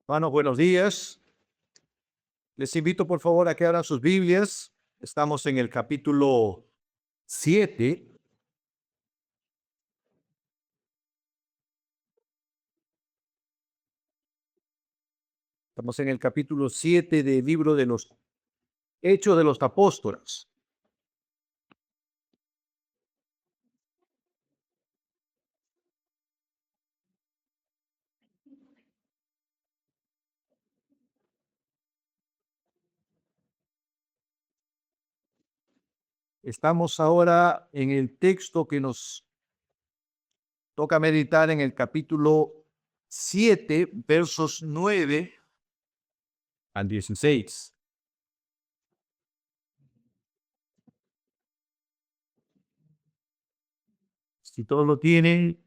Hermanos, buenos días. Les invito por favor a que abran sus Biblias. Estamos en el capítulo 7. Estamos en el capítulo 7 del libro de los Hechos de los Apóstoles. Estamos ahora en el texto que nos toca meditar en el capítulo 7, versos 9 al 16. Si todos lo tienen,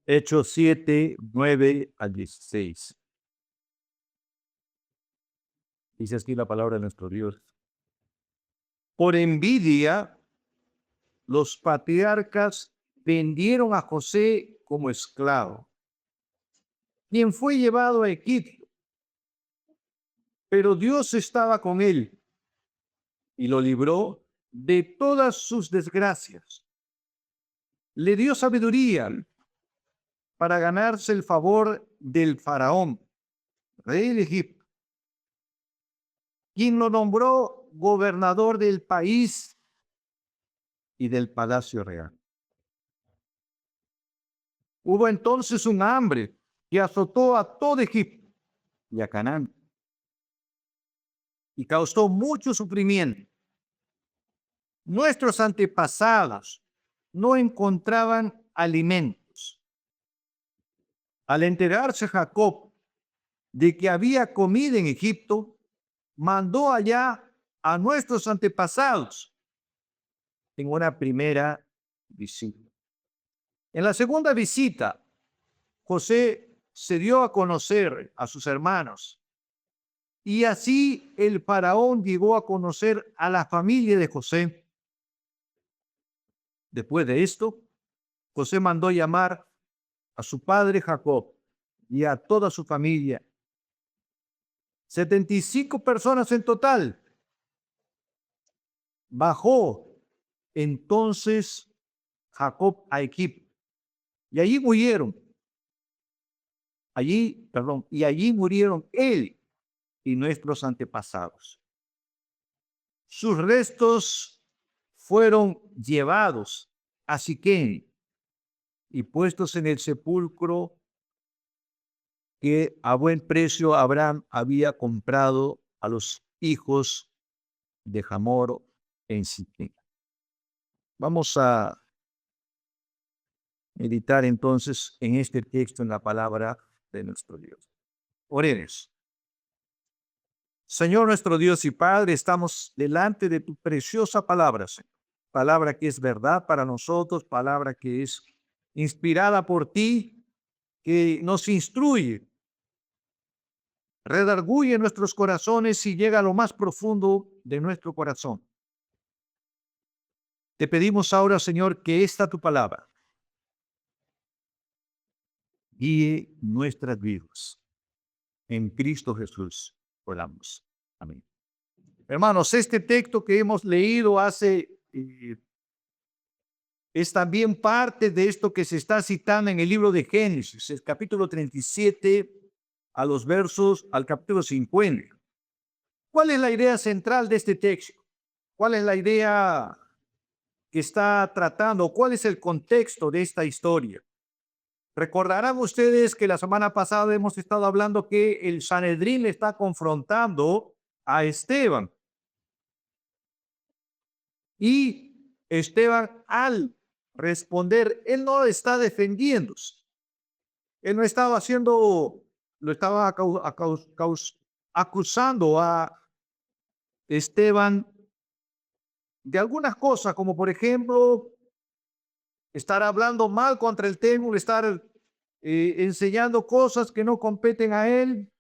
Hechos 7, 9 al 16. Dice así la palabra de nuestro Dios. Por envidia, los patriarcas vendieron a José como esclavo, quien fue llevado a Egipto, pero Dios estaba con él y lo libró de todas sus desgracias. Le dio sabiduría para ganarse el favor del faraón, rey de Egipto, quien lo nombró gobernador del país y del palacio real. Hubo entonces un hambre que azotó a todo Egipto y a Canaán y causó mucho sufrimiento. Nuestros antepasados no encontraban alimentos. Al enterarse Jacob de que había comida en Egipto, mandó allá a nuestros antepasados en una primera visita. En la segunda visita, José se dio a conocer a sus hermanos y así el faraón llegó a conocer a la familia de José. Después de esto, José mandó llamar a su padre Jacob y a toda su familia, 75 personas en total. Bajó entonces Jacob a Egipto y y allí murieron él y nuestros antepasados. Sus restos fueron llevados a Siquem y puestos en el sepulcro que a buen precio Abraham había comprado a los hijos de Hamor en Siquem. Vamos a meditar entonces en este texto, en la palabra de nuestro Dios. Oremos. Señor nuestro Dios y Padre, estamos delante de tu preciosa palabra, Señor. Palabra que es verdad para nosotros, palabra que es inspirada por ti, que nos instruye, redarguye nuestros corazones y llega a lo más profundo de nuestro corazón. Te pedimos ahora, Señor, que esta tu palabra guíe nuestras vidas. En Cristo Jesús oramos. Amén. Hermanos, este texto que hemos leído es también parte de esto que se está citando en el libro de Génesis, el capítulo 37 al capítulo 50. ¿Cuál es la idea central de este texto? ¿Cuál es la idea que está tratando? ¿Cuál es el contexto de esta historia? Recordarán ustedes que la semana pasada hemos estado hablando que el Sanedrín le está confrontando a Esteban. Y Esteban, al responder, él no está defendiéndose. Él no estaba haciendo, lo estaba acusando a Esteban de algunas cosas, como por ejemplo, estar hablando mal contra el templo, estar enseñando cosas que no competen a él.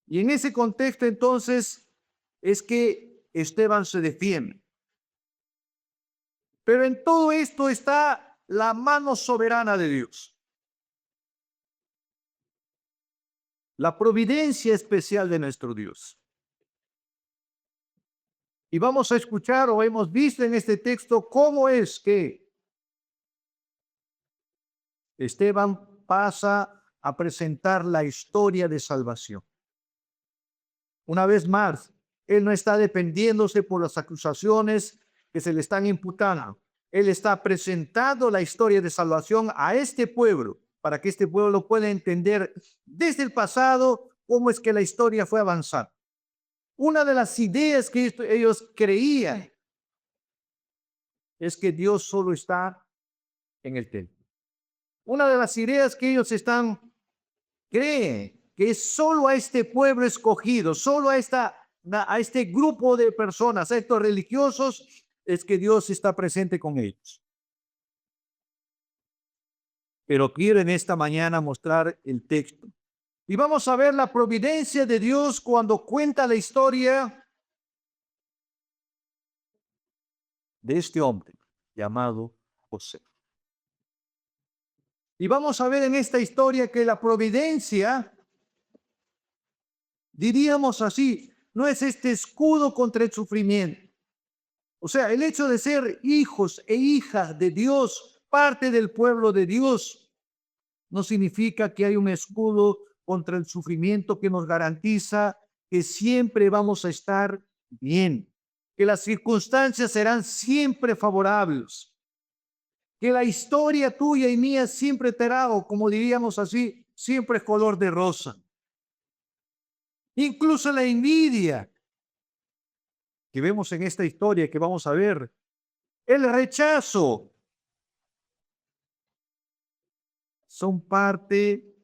Y en ese contexto, entonces, es que Esteban se defiende. Pero en todo esto está la mano soberana de Dios, la providencia especial de nuestro Dios. Y vamos a escuchar o hemos visto en este texto cómo es que Esteban pasa a presentar la historia de salvación. Una vez más, él no está dependiéndose por las acusaciones que se le están imputando. Él está presentando la historia de salvación a este pueblo para que este pueblo pueda entender desde el pasado cómo es que la historia fue avanzando. Una de las ideas que ellos creían es que Dios solo está en el templo. Una de las ideas que ellos creen que es solo a este pueblo escogido, solo a este grupo de personas, a estos religiosos, es que Dios está presente con ellos. Pero quiero en esta mañana mostrar el texto. Y vamos a ver la providencia de Dios cuando cuenta la historia de este hombre llamado José. Y vamos a ver en esta historia que la providencia, diríamos así, no es este escudo contra el sufrimiento. O sea, el hecho de ser hijos e hijas de Dios, parte del pueblo de Dios, no significa que hay un escudo contra el sufrimiento que nos garantiza que siempre vamos a estar bien, que las circunstancias serán siempre favorables, que la historia tuya y mía siempre será, o como diríamos así, siempre es color de rosa. Incluso la envidia que vemos en esta historia que vamos a ver, el rechazo, son parte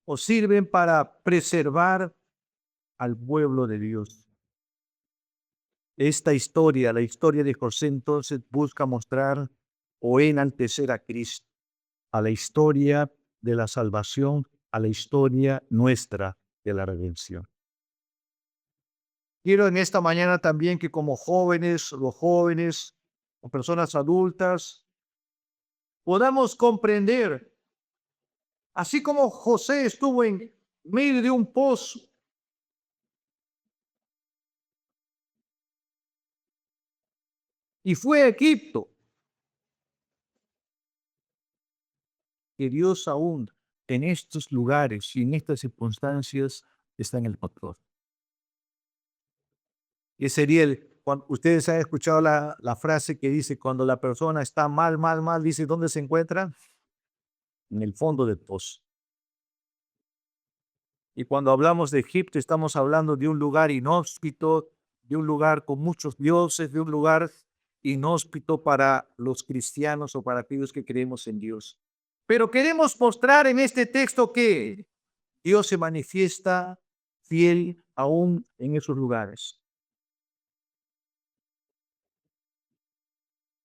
o sirven para preservar al pueblo de Dios. Esta historia, la historia de José, entonces busca mostrar o enaltecer a Cristo, a la historia de la salvación, a la historia nuestra de la redención. Quiero en esta mañana también que como jóvenes, los jóvenes o personas adultas, podamos comprender, así como José estuvo en medio de un pozo y fue a Egipto, que Dios aún en estos lugares y en estas circunstancias está en el control. Y sería cuando ustedes han escuchado la frase que dice, cuando la persona está mal, mal, mal, dice, ¿dónde se encuentra? En el fondo del pozo. Y cuando hablamos de Egipto, estamos hablando de un lugar inhóspito, de un lugar con muchos dioses, de un lugar inhóspito para los cristianos o para aquellos que creemos en Dios. Pero queremos mostrar en este texto que Dios se manifiesta fiel aún en esos lugares.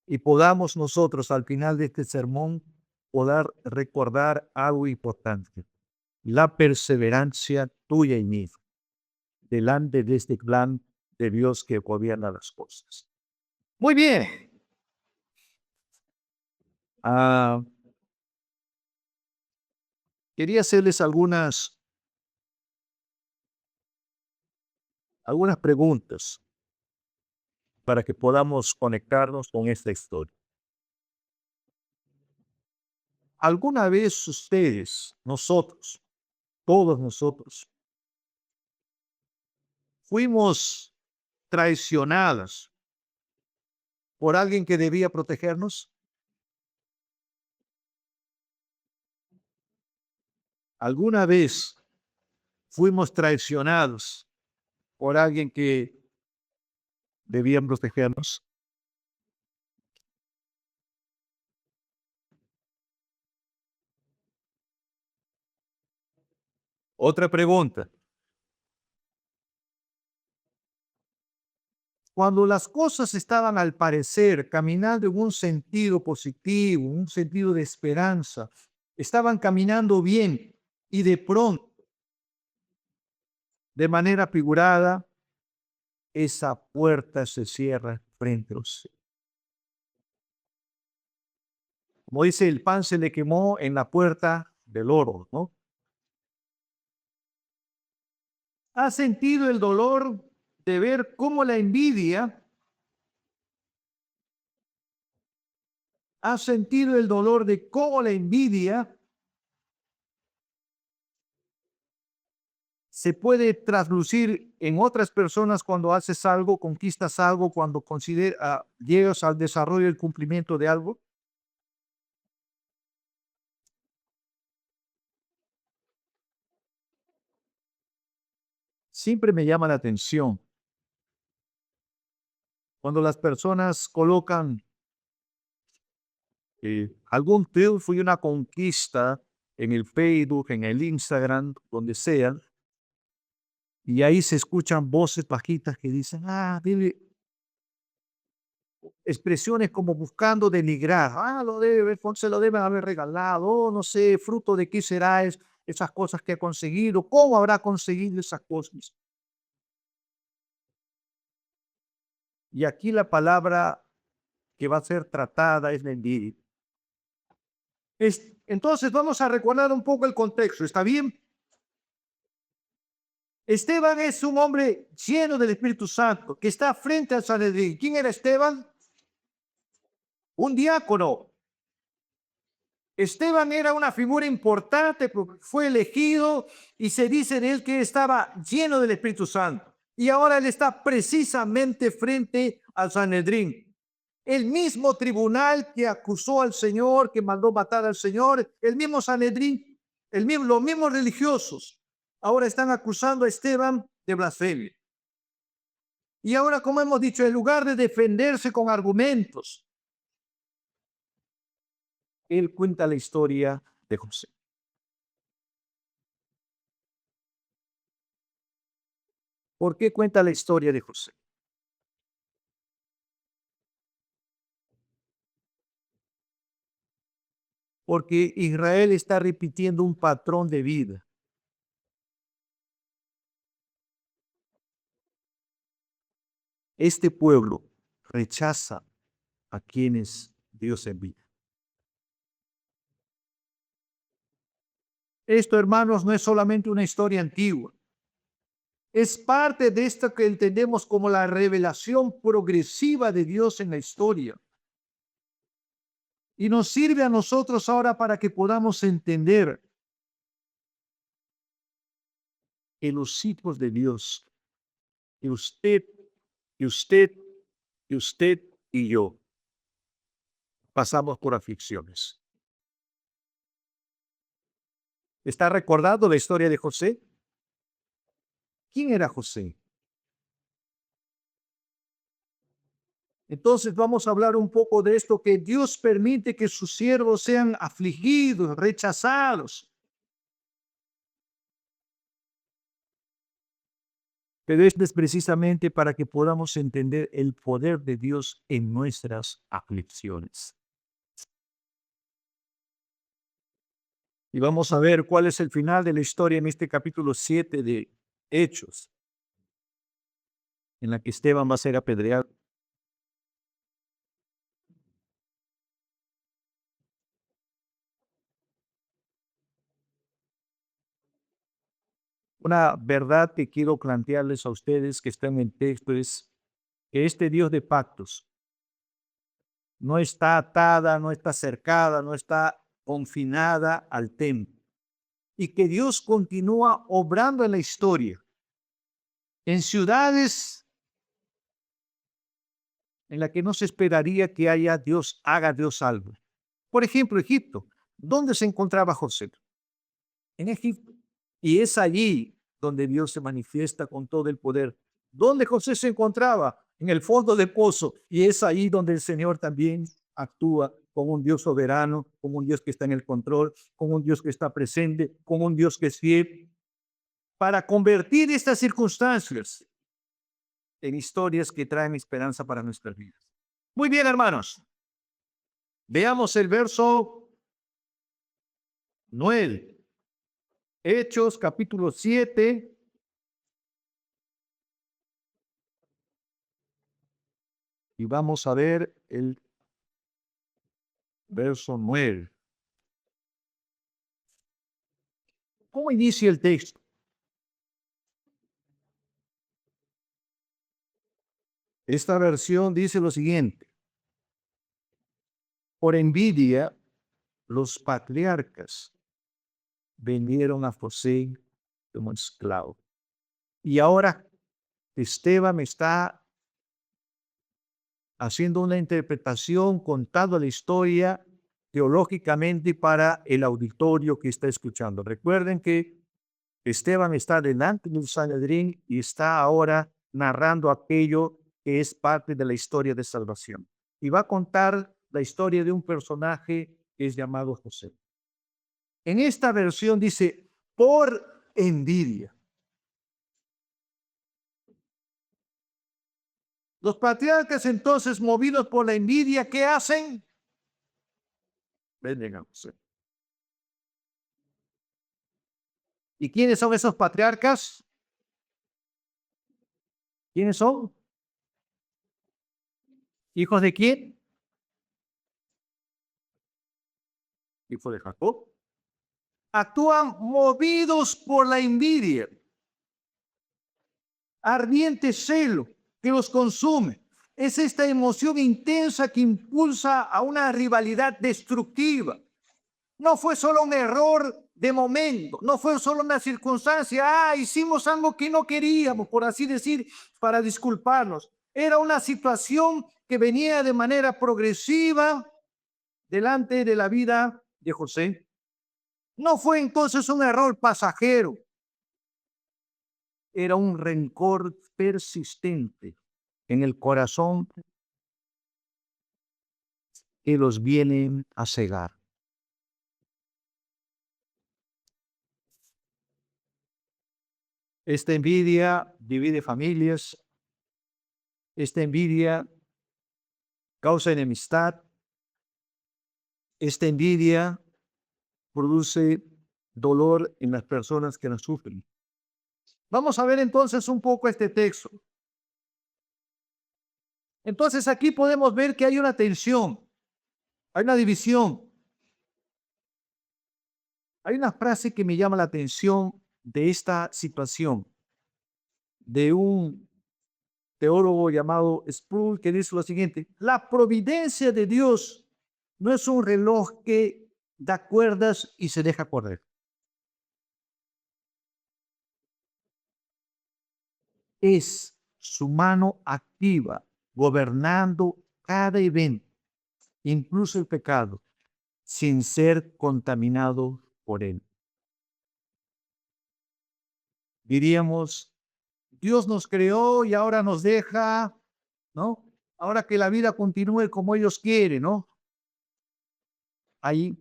Y podamos nosotros al final de este sermón poder recordar algo importante, la perseverancia tuya y mía delante de este plan de Dios que gobierna las cosas. Muy bien. Ah, quería hacerles algunas preguntas para que podamos conectarnos con esta historia. ¿Alguna vez ustedes, nosotros, todos nosotros, fuimos traicionadas por alguien que debía protegernos? ¿Alguna vez fuimos traicionados por alguien que debía protegernos? Otra pregunta. Cuando las cosas estaban al parecer caminando en un sentido positivo, un sentido de esperanza, estaban caminando bien y de pronto, de manera figurada, esa puerta se cierra frente a usted. Como dice, el pan se le quemó en la puerta del oro, ¿no? ¿Ha sentido el dolor de ver cómo la envidia, ha sentido el dolor de cómo la envidia se puede traslucir en otras personas cuando haces algo, conquistas algo, cuando llegas al desarrollo y el cumplimiento de algo? Siempre me llama la atención cuando las personas colocan algún triunfo y una conquista en el Facebook, en el Instagram, donde sea, y ahí se escuchan voces bajitas que dicen, expresiones como buscando denigrar, se lo deben haber regalado, no sé, fruto de qué será esas cosas que ha conseguido, cómo habrá conseguido esas cosas. Y aquí la palabra que va a ser tratada es la envidia. Entonces vamos a recordar un poco el contexto, ¿está bien? Esteban es un hombre lleno del Espíritu Santo que está frente al Sanedrín. ¿Quién era Esteban? Un diácono. Esteban era una figura importante porque fue elegido y se dice de él que estaba lleno del Espíritu Santo. Y ahora él está precisamente frente al Sanedrín. El mismo tribunal que acusó al Señor, que mandó matar al Señor, el mismo Sanedrín, los mismos religiosos, ahora están acusando a Esteban de blasfemia. Y ahora, como hemos dicho, en lugar de defenderse con argumentos, él cuenta la historia de José. ¿Por qué cuenta la historia de José? Porque Israel está repitiendo un patrón de vida. Este pueblo rechaza a quienes Dios envía. Esto, hermanos, no es solamente una historia antigua. Es parte de esto que entendemos como la revelación progresiva de Dios en la historia. Y nos sirve a nosotros ahora para que podamos entender que los hijos de Dios, que usted, que usted, que usted y yo pasamos por aflicciones. ¿Está recordando la historia de José? ¿Quién era José? Entonces vamos a hablar un poco de esto, que Dios permite que sus siervos sean afligidos, rechazados. Pero esto es precisamente para que podamos entender el poder de Dios en nuestras aflicciones. Y vamos a ver cuál es el final de la historia en este capítulo 7 de Hechos, en la que Esteban va a ser apedreado. Una verdad que quiero plantearles a ustedes que están en el texto es que este Dios de pactos no está atada, no está cercada, no está confinada al templo. Y que Dios continúa obrando en la historia, en ciudades en las que no se esperaría que haga Dios algo. Por ejemplo, Egipto. ¿Dónde se encontraba José? En Egipto. Y es allí donde Dios se manifiesta con todo el poder. ¿Dónde José se encontraba? En el fondo del pozo. Y es ahí donde el Señor también actúa como un Dios soberano, como un Dios que está en el control, como un Dios que está presente, como un Dios que es fiel, para convertir estas circunstancias en historias que traen esperanza para nuestras vidas. Muy bien, hermanos. Veamos el verso 9. Hechos capítulo 7. Y vamos a ver el verso 9. ¿Cómo inicia el texto? Esta versión dice lo siguiente: por envidia, los patriarcas vendieron a José como esclavo. Y ahora Esteban está haciendo una interpretación, contando la historia teológicamente para el auditorio que está escuchando. Recuerden que Esteban está delante del Sanedrín y está ahora narrando aquello que es parte de la historia de salvación. Y va a contar la historia de un personaje que es llamado José. En esta versión dice, por envidia. Los patriarcas entonces, movidos por la envidia, ¿qué hacen? Venden a José. ¿Y quiénes son esos patriarcas? ¿Quiénes son? ¿Hijos de quién? Hijo de Jacob. Actúan movidos por la envidia, ardiente celo que los consume. Es esta emoción intensa que impulsa a una rivalidad destructiva. No fue solo un error de momento, no fue solo una circunstancia, hicimos algo que no queríamos, por así decir, para disculparnos. Era una situación que venía de manera progresiva delante de la vida de José. No fue entonces un error pasajero, era un rencor persistente en el corazón que los viene a cegar. Esta envidia divide familias, esta envidia causa enemistad, esta envidia produce dolor en las personas que la sufren. Vamos a ver entonces un poco este texto. Entonces aquí podemos ver que hay una tensión, hay una división. Hay una frase que me llama la atención de esta situación, de un teólogo llamado Sproul, que dice lo siguiente: la providencia de Dios no es un reloj que da cuerdas y se deja correr. Es su mano activa, gobernando cada evento, incluso el pecado, sin ser contaminado por él. Diríamos, Dios nos creó y ahora nos deja, ¿no? Ahora que la vida continúe como ellos quieren, ¿no? Hay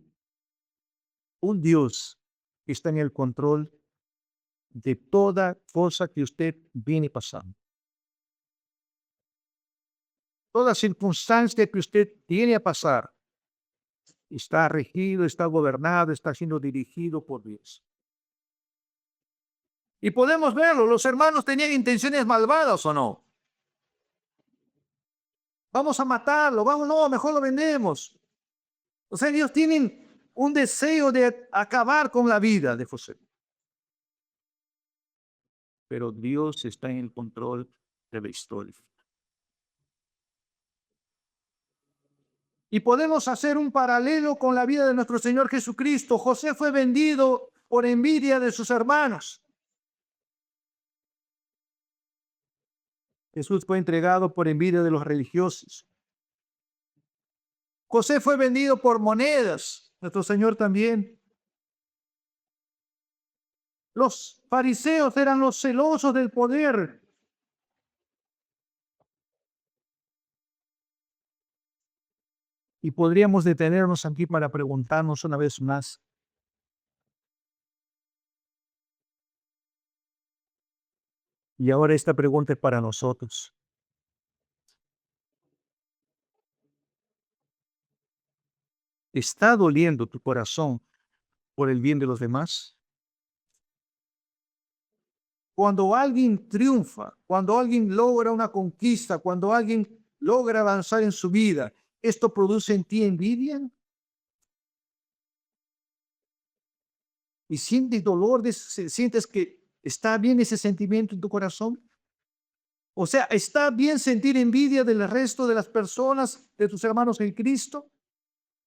un Dios que está en el control de toda cosa que usted viene pasando. Toda circunstancia que usted tiene a pasar está regido, está gobernado, está siendo dirigido por Dios. Y podemos verlo, los hermanos tenían intenciones malvadas o no. Vamos a matarlo, vamos, no, mejor lo vendemos. O sea, ellos tienen un deseo de acabar con la vida de José. Pero Dios está en el control de la historia. Y podemos hacer un paralelo con la vida de nuestro Señor Jesucristo. José fue vendido por envidia de sus hermanos. Jesús fue entregado por envidia de los religiosos. José fue vendido por monedas. Nuestro Señor también. Los fariseos eran los celosos del poder. Y podríamos detenernos aquí para preguntarnos una vez más: y ahora esta pregunta es para nosotros. ¿Está doliendo tu corazón por el bien de los demás? Cuando alguien triunfa, cuando alguien logra una conquista, cuando alguien logra avanzar en su vida, ¿esto produce en ti envidia? y sientes dolor, sientes que está bien ese sentimiento en tu corazón. O sea, ¿está bien sentir envidia del resto de las personas, de tus hermanos en Cristo?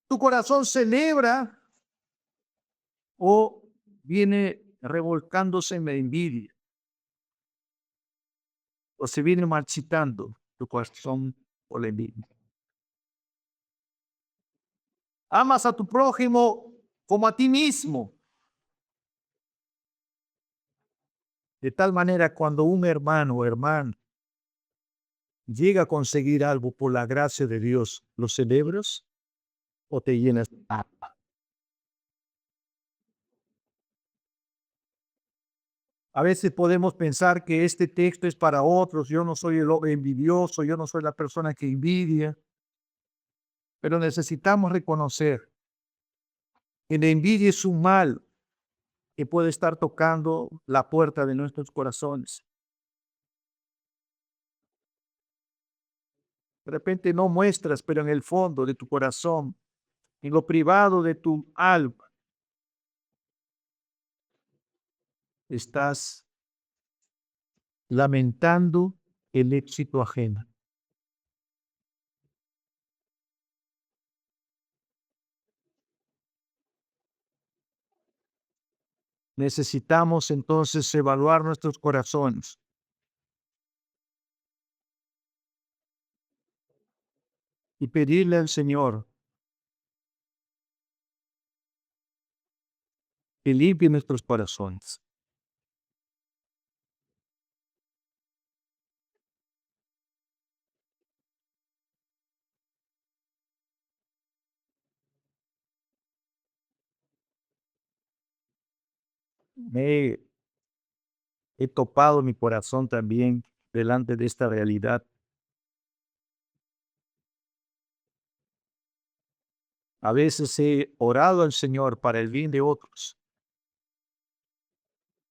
¿Tu corazón celebra o viene revolcándose en la envidia? ¿O se viene marchitando tu corazón por la envidia? Amas a tu prójimo como a ti mismo. De tal manera, cuando un hermano o hermana llega a conseguir algo por la gracia de Dios, ¿lo celebras o te llenas de culpa? A veces podemos pensar que este texto es para otros, yo no soy el envidioso, yo no soy la persona que envidia, pero necesitamos reconocer que la envidia es un mal que puede estar tocando la puerta de nuestros corazones. De repente no muestras, pero en el fondo de tu corazón, en lo privado de tu alma, estás lamentando el éxito ajeno. Necesitamos entonces evaluar nuestros corazones y pedirle al Señor que limpie nuestros corazones. Me he topado mi corazón también delante de esta realidad. A veces he orado al Señor para el bien de otros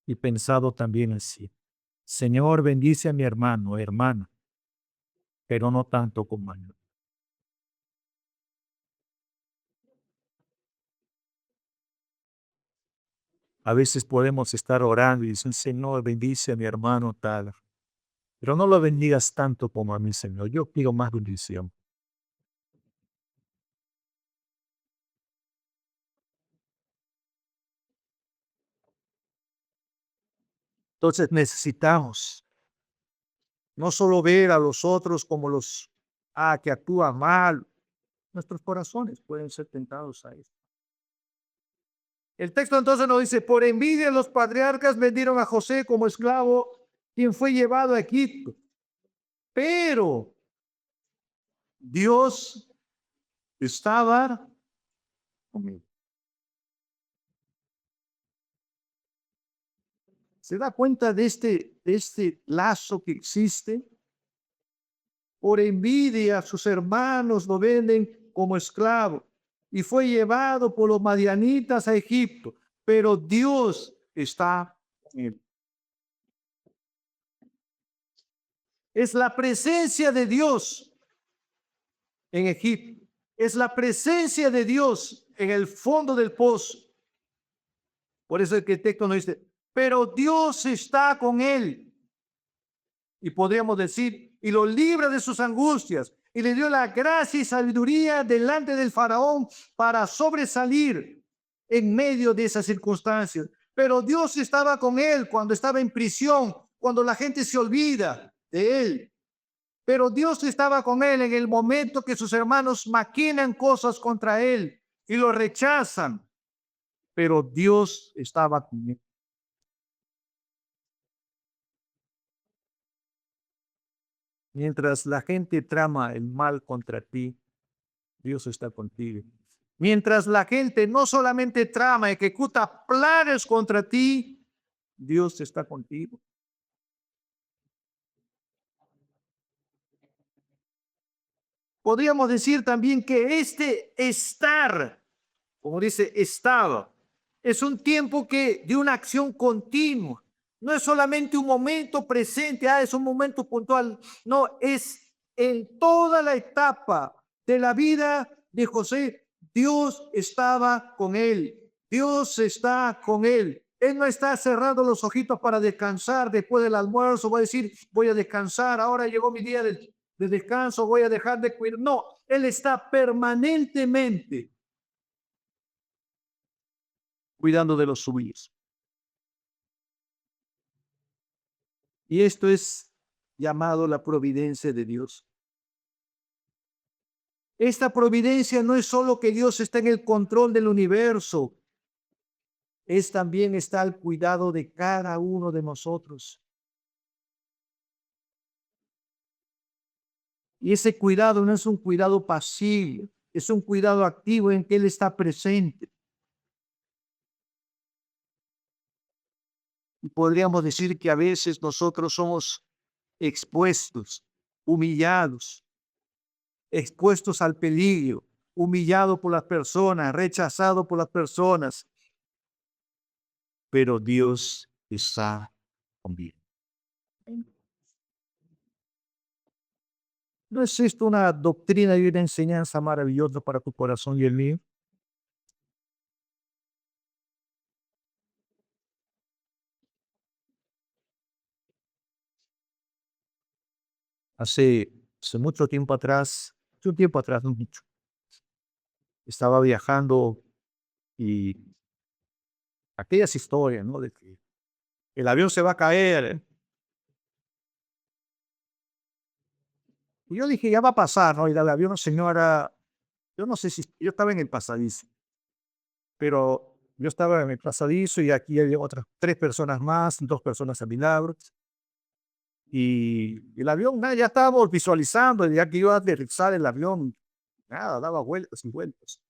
y pensado también así. Señor, bendice a mi hermano o hermana, pero no tanto como a mí. A veces podemos estar orando y decir, Señor, bendice a mi hermano tal, pero no lo bendigas tanto como a mí, Señor. Yo pido más bendición. Entonces necesitamos no solo ver a los otros como los que actúan mal, nuestros corazones pueden ser tentados a eso. El texto entonces nos dice, por envidia los patriarcas vendieron a José como esclavo, quien fue llevado a Egipto. Pero Dios estaba conmigo. ¿Se da cuenta de este lazo que existe? Por envidia, sus hermanos lo venden como esclavo y fue llevado por los madianitas a Egipto. Pero Dios está con él. Es la presencia de Dios en Egipto. Es la presencia de Dios en el fondo del pozo. Por eso es que el texto nos dice, pero Dios está con él. Y podríamos decir, y lo libra de sus angustias, y le dio la gracia y sabiduría delante del faraón para sobresalir en medio de esas circunstancias. Pero Dios estaba con él cuando estaba en prisión, cuando la gente se olvida de él. Pero Dios estaba con él en el momento que sus hermanos maquinan cosas contra él y lo rechazan. Pero Dios estaba con él. Mientras la gente trama el mal contra ti, Dios está contigo. Mientras la gente no solamente trama, ejecuta planes contra ti, Dios está contigo. Podríamos decir también que este estar, como dice, estaba, es un tiempo que de una acción continua. No es solamente un momento presente, es un momento puntual. No, es en toda la etapa de la vida de José, Dios estaba con él. Dios está con él. Él no está cerrando los ojitos para descansar después del almuerzo. Va a decir, voy a descansar, ahora llegó mi día de descanso, voy a dejar de cuidar. No, Él está permanentemente cuidando de los suyos. Y esto es llamado la providencia de Dios. Esta providencia no es solo que Dios está en el control del universo, es también está al cuidado de cada uno de nosotros. Y ese cuidado no es un cuidado pasivo, es un cuidado activo en que Él está presente. Y podríamos decir que a veces nosotros somos expuestos, humillados, expuestos al peligro, humillados por las personas, rechazados por las personas, pero Dios está conmigo. ¿No es esto una doctrina y una enseñanza maravillosa para tu corazón y el mío? Hace mucho tiempo atrás, hace un tiempo atrás, no mucho, estaba viajando y aquellas historias, ¿no? De que el avión se va a caer. Y yo dije, ya va a pasar, ¿no? Y había una señora, yo no sé si, yo estaba en el pasadizo, pero yo estaba en el pasadizo y aquí había otras tres personas más, dos personas a mi lado. Y el avión, nada, ya estábamos visualizando, ya que iba a aterrizar el avión, nada, daba vueltas y vueltas.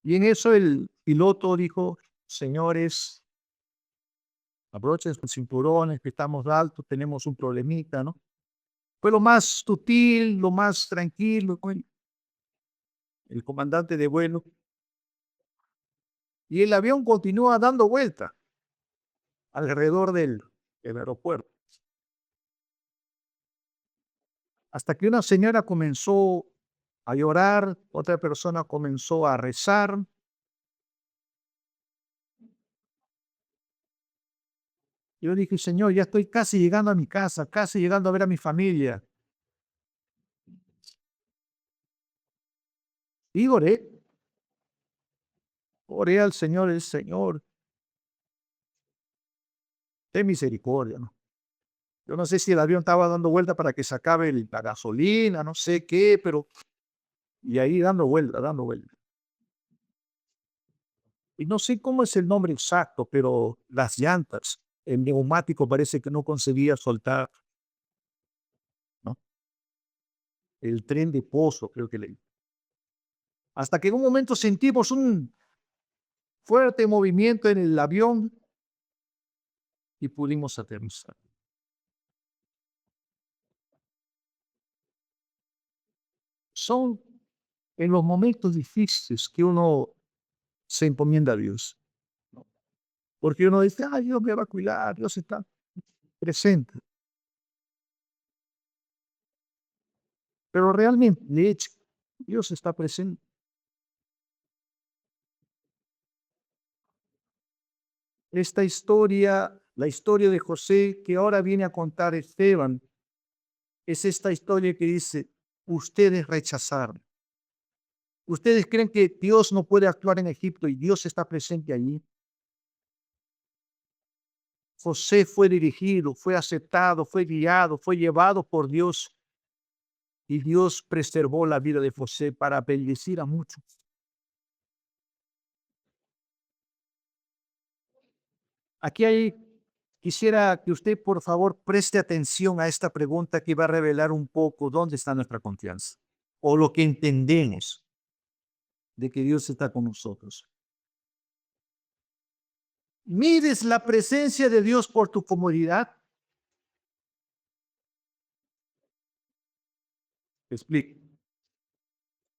Y en eso el piloto dijo, señores, abrochen sus cinturones, que estamos altos, tenemos un problemita, ¿no? Fue lo más sutil, lo más tranquilo, ¿no? El comandante de vuelo. Y el avión continúa dando vuelta alrededor del aeropuerto. Hasta que una señora comenzó a llorar, otra persona comenzó a rezar. Yo dije, Señor, ya estoy casi llegando a mi casa, casi llegando a ver a mi familia. Y oré al Señor, el Señor, ten misericordia, ¿no? Yo no sé si el avión estaba dando vuelta para que se acabe la gasolina, no sé qué, pero y ahí dando vuelta, dando vuelta. Y no sé cómo es el nombre exacto, pero las llantas, el neumático parece que no conseguía soltar, ¿no? El tren de pozo, creo que le. Hasta que en un momento sentimos un fuerte movimiento en el avión y pudimos aterrizar. Son en los momentos difíciles que uno se encomienda a Dios, ¿no? Porque uno dice, ay, Dios me va a cuidar, Dios está presente. Pero realmente, de hecho, Dios está presente. Esta historia, la historia de José que ahora viene a contar Esteban, es esta historia que dice, ustedes rechazaron. ¿Ustedes creen que Dios no puede actuar en Egipto y Dios está presente allí? José fue dirigido, fue aceptado, fue guiado, fue llevado por Dios y Dios preservó la vida de José para bendecir a muchos. Aquí hay, quisiera que usted por favor preste atención a esta pregunta que va a revelar un poco dónde está nuestra confianza o lo que entendemos de que Dios está con nosotros. ¿Mides la presencia de Dios por tu comodidad? Te explico.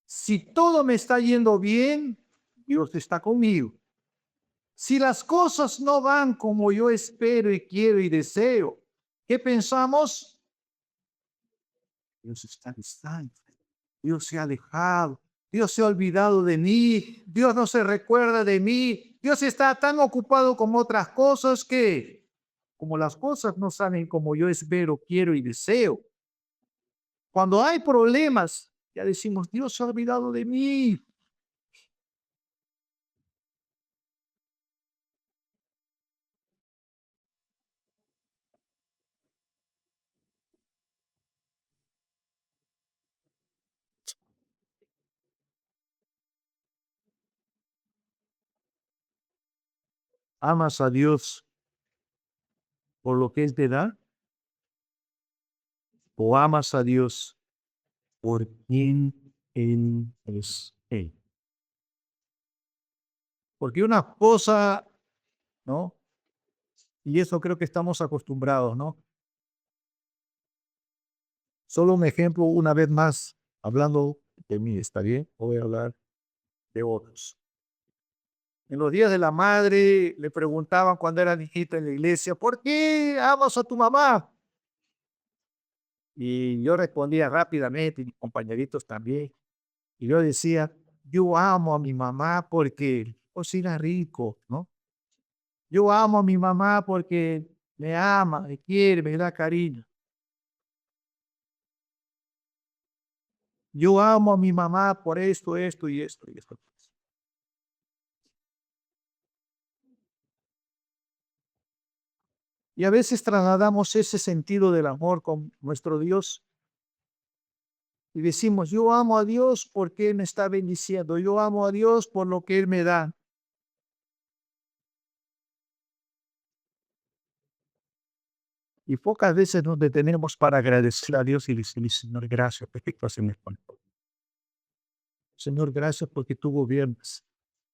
Si todo me está yendo bien, Dios está conmigo. Si las cosas no van como yo espero y quiero y deseo, ¿qué pensamos? Dios está distante, Dios se ha alejado, Dios se ha olvidado de mí, Dios no se recuerda de mí, Dios está tan ocupado con otras cosas que, como las cosas no salen como yo espero, quiero y deseo, cuando hay problemas, ya decimos, Dios se ha olvidado de mí. ¿Amas a Dios por lo que Él te da o amas a Dios por quién Él es Él? Porque una cosa, ¿no? Y eso creo que estamos acostumbrados, ¿no? Solo un ejemplo, una vez más, hablando de mí, ¿está bien? Voy a hablar de otros. En los días de la madre le preguntaban cuando era niñita en la iglesia, ¿por qué amas a tu mamá? Y yo respondía rápidamente, y mis compañeritos también. Y yo decía, yo amo a mi mamá porque cocina rico, ¿no? Yo amo a mi mamá porque me ama, me quiere, me da cariño. Yo amo a mi mamá por esto, esto y esto y esto. Y a veces trasladamos ese sentido del amor con nuestro Dios y decimos, yo amo a Dios porque Él me está bendiciendo, yo amo a Dios por lo que Él me da. Y pocas veces nos detenemos para agradecer a Dios y decirle, Señor, gracias, perfecto, hacemos con Señor, gracias porque tú gobiernas.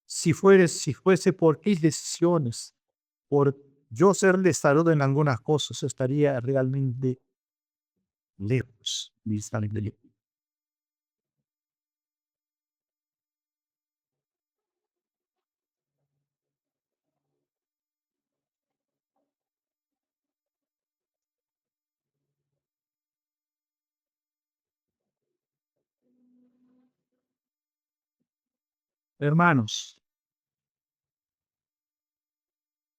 Si fuese por mis decisiones, por yo serle salud en algunas cosas, estaría realmente lejos de estar en el. Hermanos,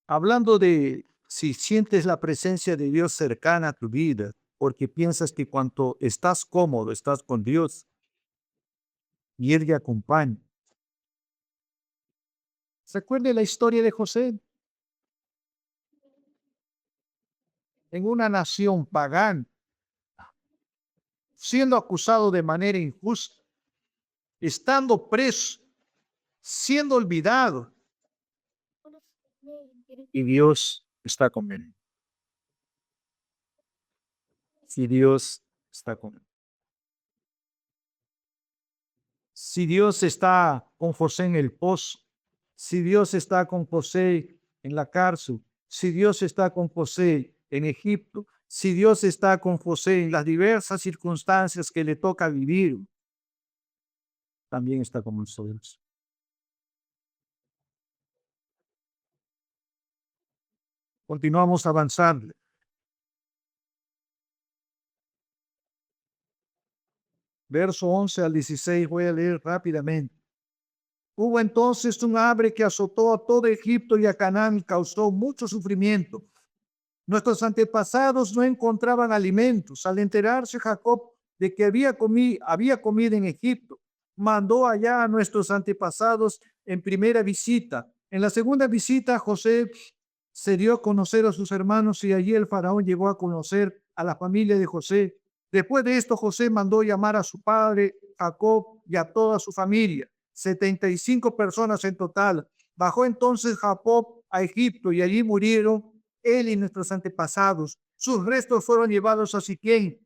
hablando de si sientes la presencia de Dios cercana a tu vida, porque piensas que cuando estás cómodo, estás con Dios y Él te acompaña. Recuerde la historia de José en una nación pagana, siendo acusado de manera injusta, estando preso, siendo olvidado, y Dios está con él. Si Dios está con él. Si Dios está con José en el pozo, si Dios está con José en la cárcel, si Dios está con José en Egipto, si Dios está con José en las diversas circunstancias que le toca vivir, también está con nosotros. Continuamos avanzando. Verso 11 al 16, voy a leer rápidamente. Hubo entonces un hambre que azotó a todo Egipto y a Canaán y causó mucho sufrimiento. Nuestros antepasados no encontraban alimentos. Al enterarse Jacob de que había comida en Egipto, mandó allá a nuestros antepasados en primera visita. En la segunda visita, José se dio a conocer a sus hermanos y allí el faraón llegó a conocer a la familia de José. Después de esto, José mandó llamar a su padre Jacob y a toda su familia, 75 personas en total. Bajó entonces Jacob a Egipto y allí murieron él y nuestros antepasados. Sus restos fueron llevados a Siquén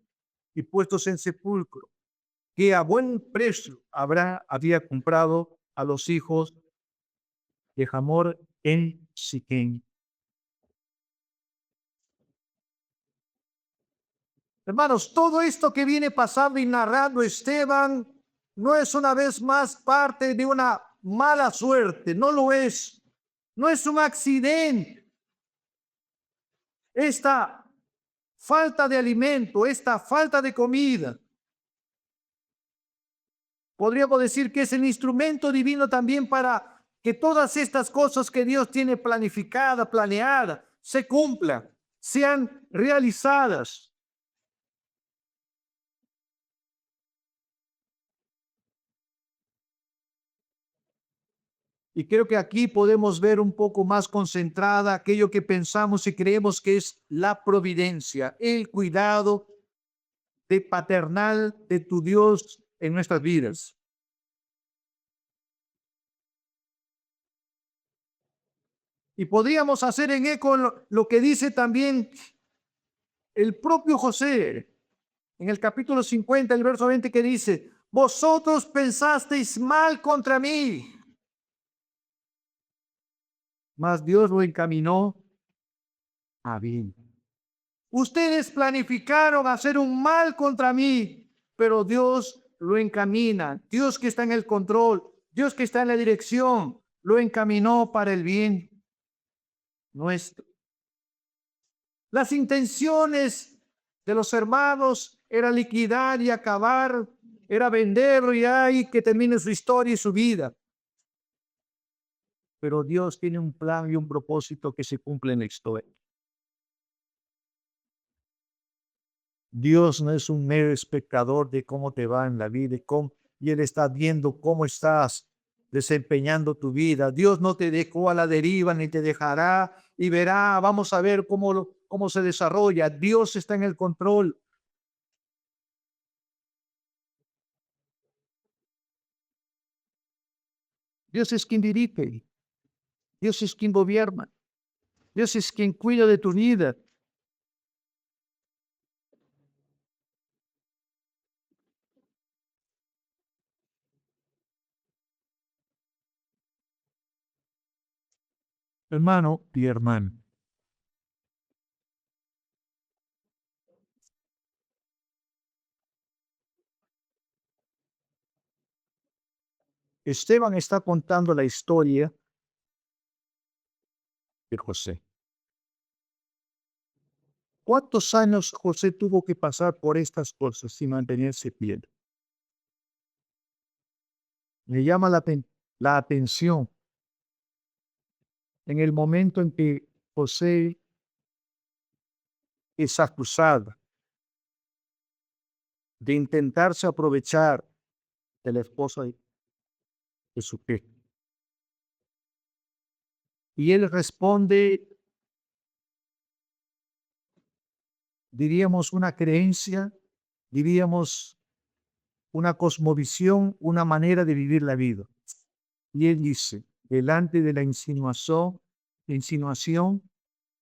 y puestos en sepulcro, que a buen precio había comprado a los hijos de Hamor en Siquén. Hermanos, todo esto que viene pasando y narrando Esteban no es una vez más parte de una mala suerte, no lo es. No es un accidente. Esta falta de alimento, esta falta de comida, Podríamos decir que es el instrumento divino también para que todas estas cosas que Dios tiene planificada, planeada, se cumplan, sean realizadas. Y creo que aquí podemos ver un poco más concentrada aquello que pensamos y creemos que es la providencia, el cuidado de paternal de tu Dios en nuestras vidas. Y podríamos hacer en eco lo que dice también el propio José en el capítulo 50, el verso 20, que dice, vosotros pensasteis mal contra mí, mas Dios lo encaminó a bien. Ustedes planificaron hacer un mal contra mí, pero Dios lo encamina. Dios que está en el control, Dios que está en la dirección, lo encaminó para el bien nuestro. Las intenciones de los hermanos era liquidar y acabar, era venderlo y ahí que termine su historia y su vida. Pero Dios tiene un plan y un propósito que se cumple en la historia. Dios no es un mero espectador de cómo te va en la vida y Él está viendo cómo estás desempeñando tu vida. Dios no te dejó a la deriva ni te dejará y verá, vamos a ver cómo se desarrolla. Dios está en el control. Dios es quien dirige. Dios es quien gobierna. Dios es quien cuida de tu vida. Hermano y hermana. Esteban está contando la historia de José. ¿Cuántos años José tuvo que pasar por estas cosas sin mantenerse fiel? Me llama la atención en el momento en que José es acusado de intentarse aprovechar de la esposa de su jefe. Y él responde, diríamos, una creencia, diríamos, una cosmovisión, una manera de vivir la vida. Y él dice, delante de la insinuación,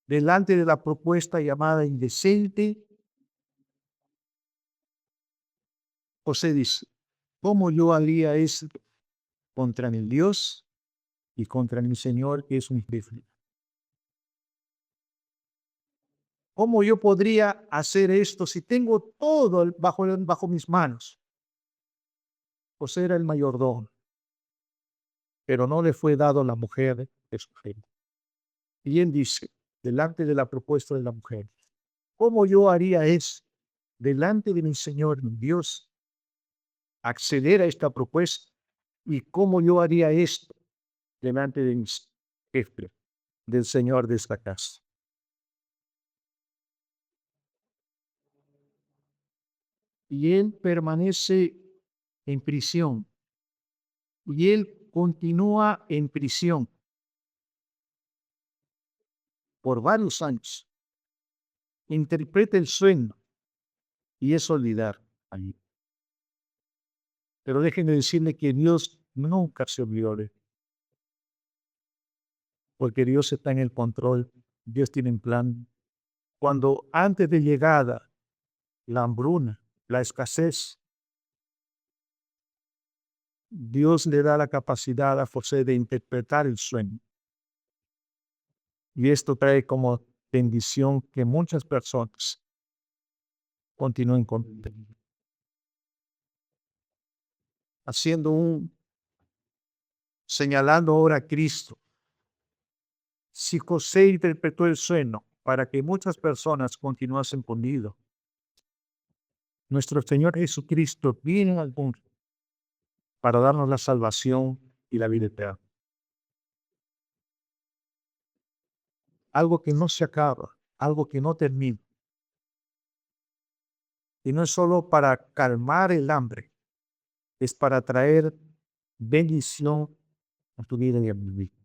delante de la propuesta llamada indecente, José dice, ¿cómo yo haría eso contra mi Dios y contra mi Señor que es un jefe? ¿Cómo yo podría hacer esto si tengo todo bajo mis manos? José era el mayordomo, pero no le fue dado la mujer de su jefe. Y él dice, delante de la propuesta de la mujer, ¿cómo yo haría eso delante de mi Señor, mi Dios, acceder a esta propuesta? ¿Y cómo yo haría esto delante de mis jefes, del Señor de esta casa? Y él permanece en prisión. Y él continúa en prisión por varios años. Interpreta el sueño y es olvidar allí. Pero déjenme decirle que Dios nunca se olvidó de él, porque Dios está en el control, Dios tiene un plan. Cuando antes de llegada la hambruna, la escasez, Dios le da la capacidad a José de interpretar el sueño. Y esto trae como bendición que muchas personas continúen con, haciendo señalando ahora a Cristo. Si José interpretó el sueño para que muchas personas continuasen con vida, nuestro Señor Jesucristo viene al mundo para darnos la salvación y la vida eterna. Algo que no se acaba, algo que no termina. Y no es solo para calmar el hambre, es para traer bendición a tu vida y a mi vida.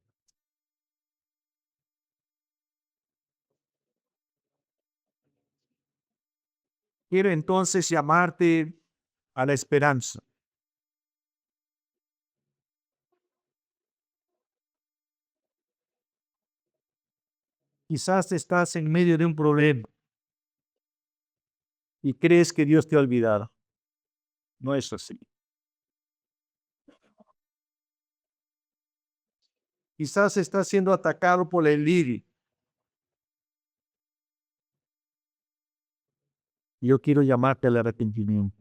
Quiero entonces llamarte a la esperanza. Quizás estás en medio de un problema y crees que Dios te ha olvidado. No es así. Quizás estás siendo atacado por el lirio. Yo quiero llamarte al arrepentimiento,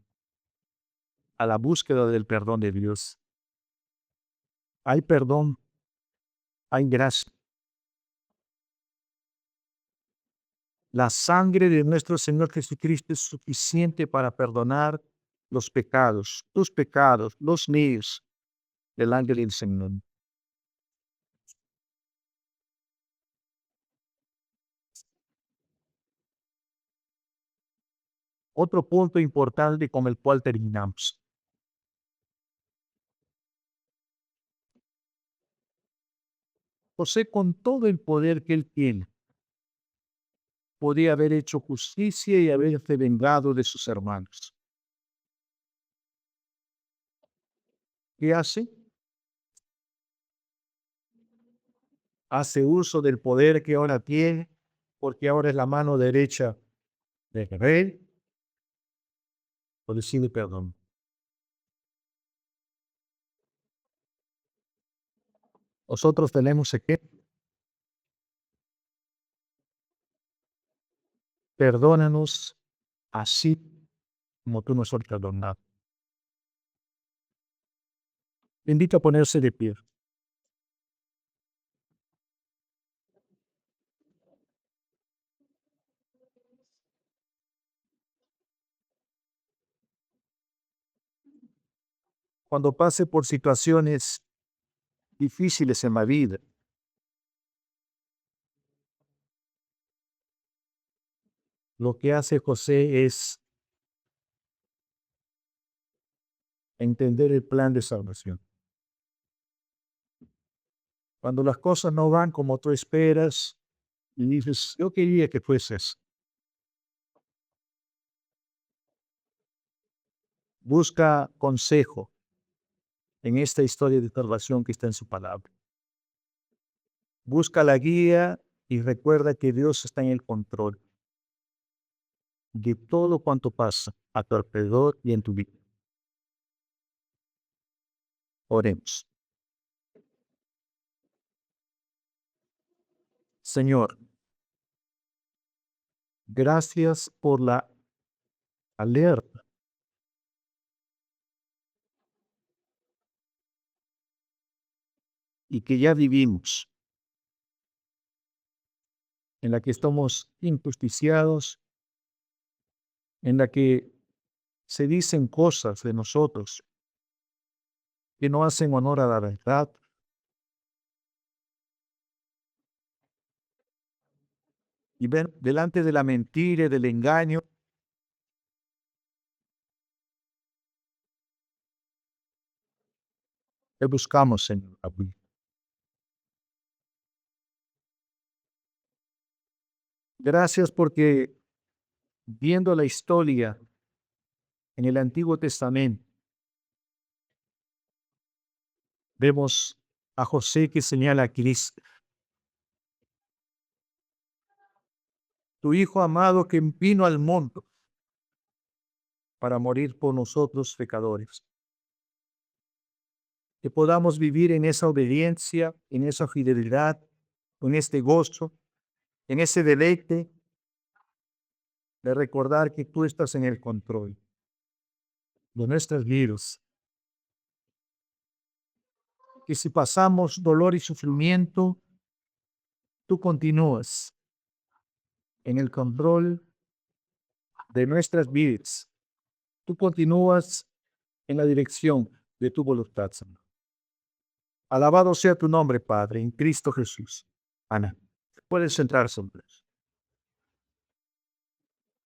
a la búsqueda del perdón de Dios. Hay perdón, hay gracia. La sangre de nuestro Señor Jesucristo es suficiente para perdonar los pecados, tus pecados, los míos, delante del Señor. Otro punto importante con el cual terminamos. José, con todo el poder que él tiene, podía haber hecho justicia y haberse vengado de sus hermanos. ¿Qué hace? Hace uso del poder que ahora tiene, porque ahora es la mano derecha del rey, o decirle perdón. Nosotros tenemos que perdónanos así como tú nos has perdonado. Le invito a ponerse de pie. Cuando pase por situaciones difíciles en la vida, lo que hace José es entender el plan de salvación. Cuando las cosas no van como tú esperas y dices, yo quería que fueses, busca consejo en esta historia de salvación que está en su palabra. Busca la guía y recuerda que Dios está en el control de todo cuanto pasa a tu alrededor y en tu vida. Oremos. Señor, gracias por la alerta y que ya vivimos, en la que estamos injusticiados, en la que se dicen cosas de nosotros que no hacen honor a la verdad. Y ven delante de la mentira y del engaño, que buscamos, Señor. Gracias porque viendo la historia en el Antiguo Testamento, vemos a José que señala a Cristo, tu Hijo amado que vino al mundo para morir por nosotros pecadores. Que podamos vivir en esa obediencia, en esa fidelidad, en este gozo, en ese deleite de recordar que tú estás en el control de nuestras vidas. Que si pasamos dolor y sufrimiento, tú continúas en el control de nuestras vidas. Tú continúas en la dirección. de tu voluntad, Señor. Alabado sea tu nombre, Padre, en Cristo Jesús. Ana, puedes sentarse, hombres.